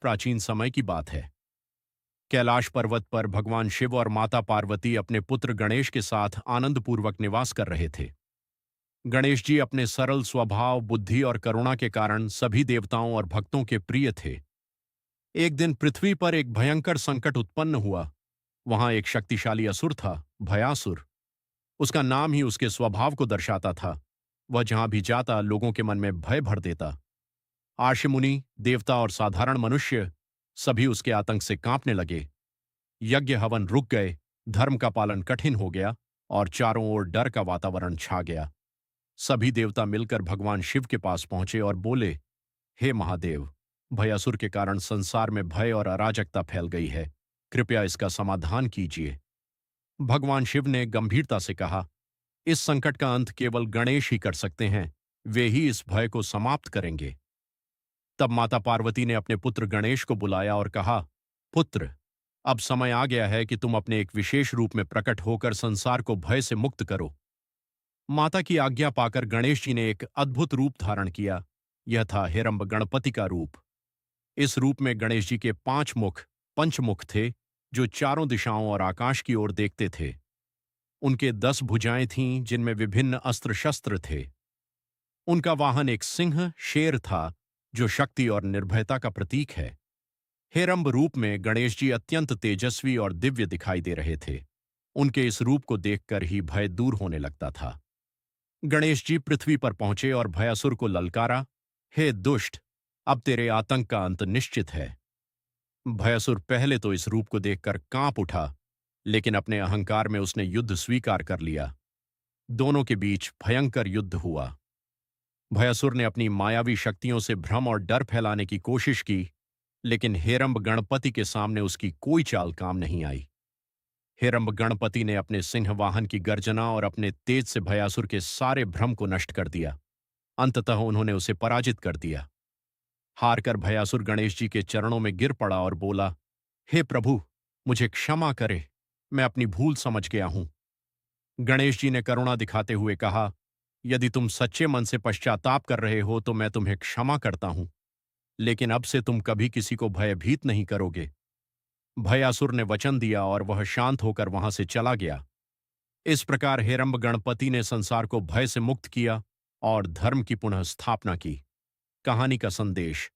प्राचीन समय की बात है। कैलाश पर्वत पर भगवान शिव और माता पार्वती अपने पुत्र गणेश के साथ आनंदपूर्वक निवास कर रहे थे। गणेश जी अपने सरल स्वभाव, बुद्धि और करुणा के कारण सभी देवताओं और भक्तों के प्रिय थे। एक दिन पृथ्वी पर एक भयंकर संकट उत्पन्न हुआ। वहां एक शक्तिशाली असुर था, भयासुर। उसका नाम ही उसके स्वभाव को दर्शाता था। वह जहां भी जाता, लोगों के मन में भय भर देता। आर्ष मुनि, देवता और साधारण मनुष्य सभी उसके आतंक से कांपने लगे। यज्ञ हवन रुक गए, धर्म का पालन कठिन हो गया और चारों ओर डर का वातावरण छा गया। सभी देवता मिलकर भगवान शिव के पास पहुंचे और बोले, हे महादेव, भयासुर के कारण संसार में भय और अराजकता फैल गई है। कृपया इसका समाधान कीजिए। भगवान शिव ने गंभीरता से कहा, इस संकट का अंत केवल गणेश ही कर सकते हैं। वे ही इस भय को समाप्त करेंगे। तब माता पार्वती ने अपने पुत्र गणेश को बुलाया और कहा, पुत्र, अब समय आ गया है कि तुम अपने एक विशेष रूप में प्रकट होकर संसार को भय से मुक्त करो। माता की आज्ञा पाकर गणेश जी ने एक अद्भुत रूप धारण किया। यह था हेरंब गणपति का रूप। इस रूप में गणेश जी के 5 मुख, पंचमुख थे, जो चारों दिशाओं और आकाश की ओर देखते थे। उनके 10 भुजाएं थीं, जिनमें विभिन्न अस्त्र शस्त्र थे। उनका वाहन एक सिंह, शेर था, जो शक्ति और निर्भयता का प्रतीक है। हेरंब रूप में गणेश जी अत्यंत तेजस्वी और दिव्य दिखाई दे रहे थे। उनके इस रूप को देखकर ही भय दूर होने लगता था। गणेश जी पृथ्वी पर पहुंचे और भयासुर को ललकारा, हे दुष्ट, अब तेरे आतंक का अंत निश्चित है। भयासुर पहले तो इस रूप को देखकर कांप उठा, लेकिन अपने अहंकार में उसने युद्ध स्वीकार कर लिया। दोनों के बीच भयंकर युद्ध हुआ। भयासुर ने अपनी मायावी शक्तियों से भ्रम और डर फैलाने की कोशिश की, लेकिन हेरंब गणपति के सामने उसकी कोई चाल काम नहीं आई। हेरंब गणपति ने अपने सिंह वाहन की गर्जना और अपने तेज से भयासुर के सारे भ्रम को नष्ट कर दिया। अंततः उन्होंने उसे पराजित कर दिया। हारकर भयासुर गणेश जी के चरणों में गिर पड़ा और बोला, हे प्रभु, मुझे क्षमा करे, मैं अपनी भूल समझ गया हूं। गणेश जी ने करुणा दिखाते हुए कहा, यदि तुम सच्चे मन से पश्चाताप कर रहे हो तो मैं तुम्हें क्षमा करता हूं, लेकिन अब से तुम कभी किसी को भयभीत नहीं करोगे। भयासुर ने वचन दिया और वह शांत होकर वहां से चला गया। इस प्रकार हेरंब गणपति ने संसार को भय से मुक्त किया और धर्म की पुनः स्थापना की। कहानी का संदेश,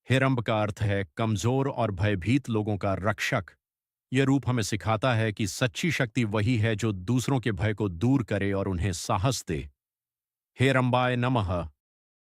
हेरंब का अर्थ है कमजोर और भयभीत लोगों का रक्षक। यह रूप हमें सिखाता है कि सच्ची शक्ति वही है जो दूसरों के भय को दूर करे और उन्हें साहस दे। हेरंबाय नमः।